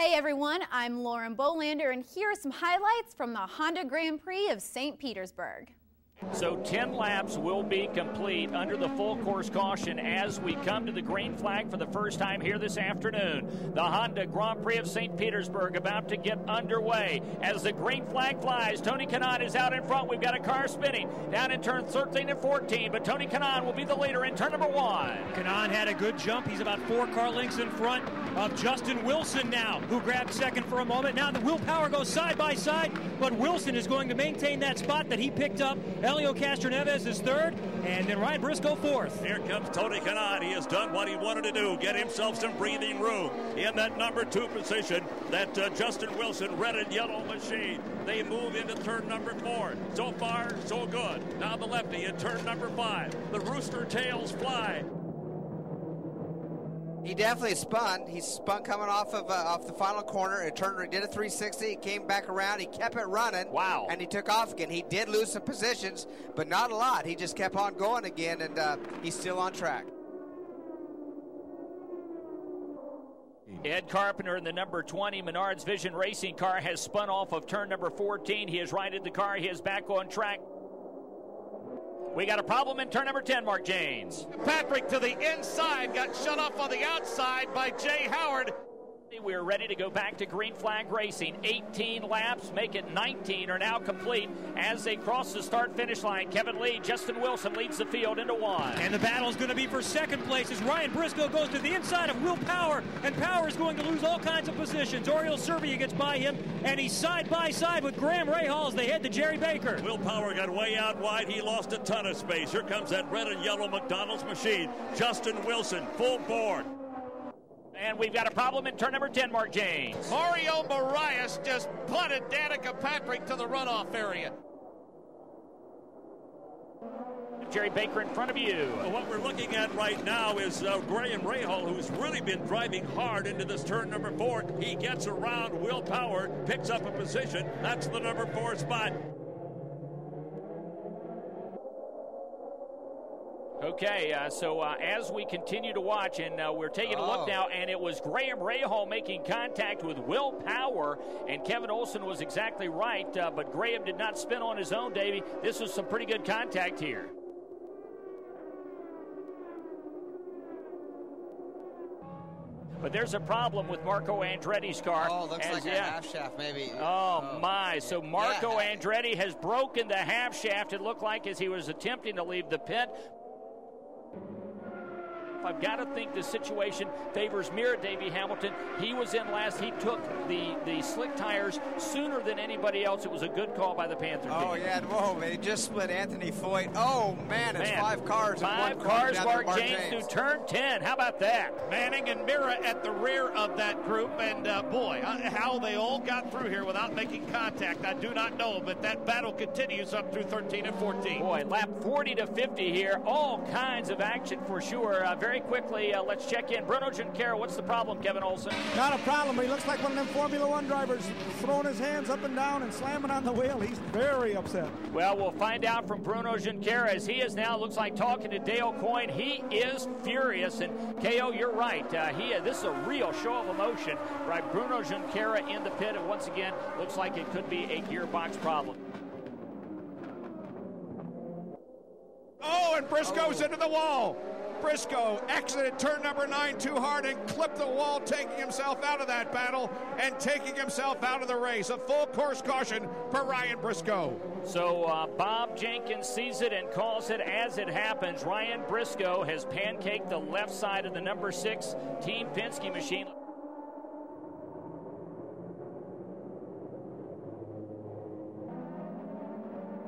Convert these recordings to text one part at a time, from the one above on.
Hey everyone, I'm Lauren Bolander, and here are some highlights from the Honda Grand Prix of St. Petersburg. So 10 laps will be complete under the full course caution as we come to the green flag for the first time here this afternoon. The Honda Grand Prix of St. Petersburg about to get underway. As the green flag flies, Tony Kanaan is out in front. We've got a car spinning down in turn 13 and 14, but Tony Kanaan will be the leader in turn number 1. Kanaan had a good jump. He's about 4 car lengths in front of Justin Wilson now, who grabbed second for a moment. Now the willpower goes side by side, but Wilson is going to maintain that spot that he picked up. Elio Castroneves is third, and then Ryan Briscoe fourth. Here comes Tony Kanaan. He has done what he wanted to do, get himself some breathing room in that number 2 position, that Justin Wilson red and yellow machine. They move into turn number 4. So far, so good. Now the lefty in turn number 5. The rooster tails fly. He definitely spun. He spun coming off the final corner. It turned. He did a 360. He came back around. He kept it running. Wow. And he took off again. He did lose some positions, but not a lot. He just kept on going again, and he's still on track. Ed Carpenter in the number 20 Menards Vision Racing car has spun off of turn number 14. He has righted the car. He is back on track. We got a problem in turn number 10, Mark James. Patrick to the inside, got shut off on the outside by Jay Howard. We're ready to go back to green flag racing. 18 laps, make it 19, are now complete as they cross the start-finish line. Kevin Lee, Justin Wilson leads the field into 1. And the battle's going to be for second place as Ryan Briscoe goes to the inside of Will Power, and Power is going to lose all kinds of positions. Oriol Serbia gets by him, and he's side by side with Graham Rahal as they head to Jerry Baker. Will Power got way out wide. He lost a ton of space. Here comes that red and yellow McDonald's machine. Justin Wilson, full board. And we've got a problem in turn number 10, Mark James. Mario Marias just punted Danica Patrick to the runoff area. Jerry Baker in front of you. What we're looking at right now is Graham Rahal, who's really been driving hard into this turn number 4. He gets around Will Power, picks up a position. That's the number 4 spot. Okay, so as we continue to watch, and we're taking a look now, and it was Graham Rahal making contact with Will Power, and Kevin Olson was exactly right, but Graham did not spin on his own, Davey. This was some pretty good contact here. But there's a problem with Marco Andretti's car. Oh, looks like a half shaft maybe. Oh, my. So Marco Andretti has broken the half shaft, it looked like, as he was attempting to leave the pit. I've got to think the situation favors Mirror Davey Hamilton. He was in last. He took the slick tires sooner than anybody else. It was a good call by the Panther team. Oh, yeah. Whoa, they just split Anthony Foyt. Oh, man, it's 5 cars. 5 cars, Mark James, through turn 10. How about that? Manning and Mira at the rear of that group, and boy, how they all got through here without making contact, I do not know, but that battle continues up through 13 and 14. Boy, lap 40 to 50 here. All kinds of action for sure. Very quickly, let's check in. Bruno Junqueira, what's the problem, Kevin Olson? Not a problem, but he looks like one of them Formula One drivers throwing his hands up and down and slamming on the wheel. He's very upset. Well, we'll find out from Bruno Junqueira as he is now, looks like, talking to Dale Coyne. He is furious, and KO, you're right. This is a real show of emotion. Right, Bruno Junqueira in the pit, and once again, looks like it could be a gearbox problem. Oh, and Briscoe's into the wall. Briscoe exited turn number 9 too hard and clipped the wall, taking himself out of that battle and taking himself out of the race. A full course caution for Ryan Briscoe. So Bob Jenkins sees it and calls it as it happens. Ryan Briscoe has pancaked the left side of the number 6 Team Penske machine.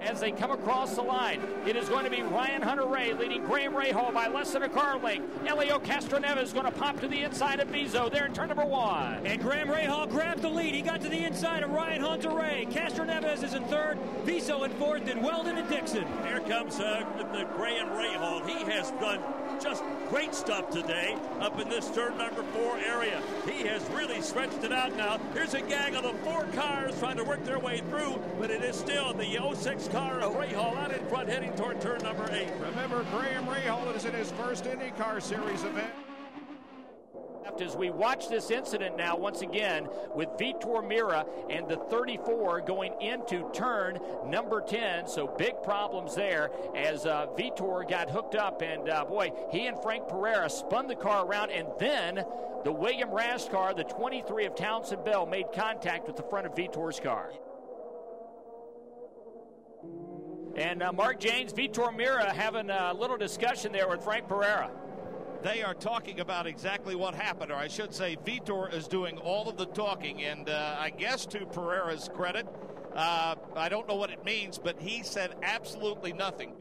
As they come across the line, it is going to be Ryan Hunter-Reay leading Graham Rahal by less than a car length. Elio Castroneves is going to pop to the inside of Vizo there in turn number 1. And Graham Rahal grabbed the lead. He got to the inside of Ryan Hunter-Reay. Castroneves is in third, Vizo in fourth, and Weldon and Dixon. Here comes the Graham Rahal. He has done just great stuff today up in this turn number 4 area. He has really stretched it out now. Here's a gang of the 4 cars trying to work their way through, but it is still the 06 car of Rahal out in front heading toward turn number 8. Remember, Graham Rahal is in his first IndyCar Series event. left as we watch this incident now once again with Vitor Mira and the 34 going into turn number 10. So big problems there as Vitor got hooked up, and boy, he and Frank Pereira spun the car around, and then the William Rast car, the 23 of Townsend Bell, made contact with the front of Vitor's car. And Mark James, Vitor Mira having a little discussion there with Frank Pereira. They are talking about exactly what happened, or I should say Vitor is doing all of the talking, and I guess to Pereira's credit, I don't know what it means, but he said absolutely nothing.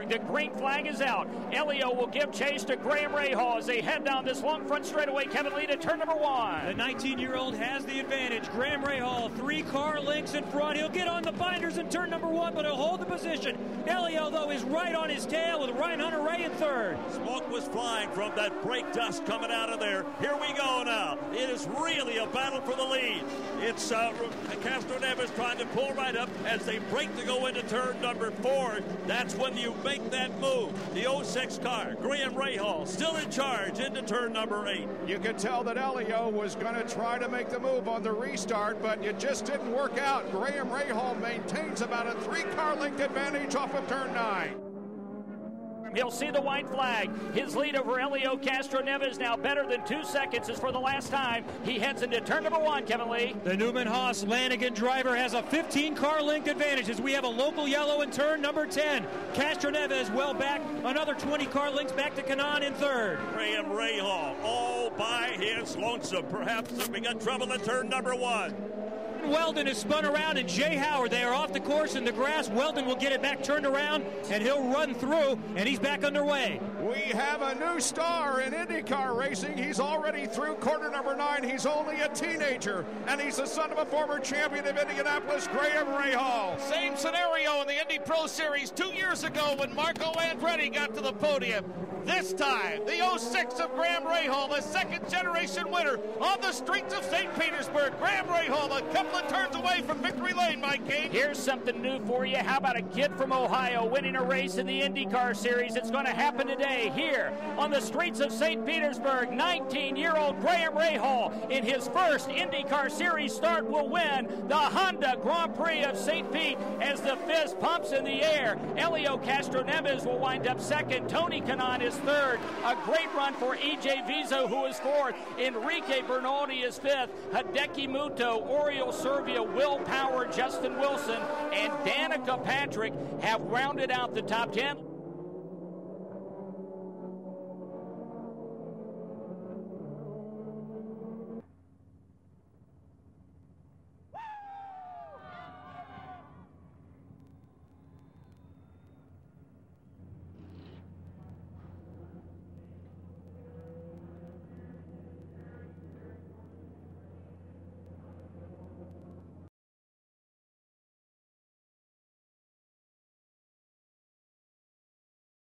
The green flag is out. Elio will give chase to Graham Rahal as they head down this long front straightaway. Kevin Lee to turn number 1. The 19-year-old has the advantage. Graham Rahal, 3 car lengths in front. He'll get on the binders in turn number 1, but he'll hold the position. Elio, though, is right on his tail with Ryan Hunter-Reay in third. Smoke was flying from that brake dust coming out of there. Here we go now. It is really a battle for the lead. It's Castro Neves trying to pull right up as they break to go into turn number 4. That's when you make that move. The 06 car, Graham Rahal, still in charge into turn number 8. You could tell that Elio was going to try to make the move on the restart, but it just didn't work out. Graham Rahal maintains about a 3-car length advantage off of turn 9. He'll see the white flag. His lead over Elio Castro Neves now better than 2 seconds as for the last time. He heads into turn number 1, Kevin Lee. The Newman Haas Lanigan driver has a 15-car length advantage as we have a local yellow in turn number 10. Castro Neves well back, another 20-car lengths back to Kanaan in third. Graham Rahal all by his lonesome. Perhaps we got trouble in turn number 1. Weldon is spun around, and Jay Howard, they are off the course in the grass. Weldon will get it back turned around, and he'll run through, and he's back underway. We have a new star in IndyCar racing. He's already through corner number 9. He's only a teenager, and he's the son of a former champion of Indianapolis, Graham Rahal. Same scenario in the Indy Pro Series 2 years ago when Marco Andretti got to the podium. This time, the 06 of Graham Rahal, the second-generation winner on the streets of St. Petersburg. Graham Rahal, a couple of turns away from victory lane, Mike King. Here's something new for you. How about a kid from Ohio winning a race in the IndyCar Series? It's going to happen today here on the streets of St. Petersburg. 19-year-old Graham Rahal, in his first IndyCar Series start, will win the Honda Grand Prix of St. Pete as the fist pumps in the air. Elio Castro Neves will wind up second. Tony Kanaan is third. A great run for E.J. Vizo, who is fourth. Enrique Bernaldi is fifth. Hideki Muto, Oriol Servia, Will Power, Justin Wilson, and Danica Patrick have rounded out the top 10.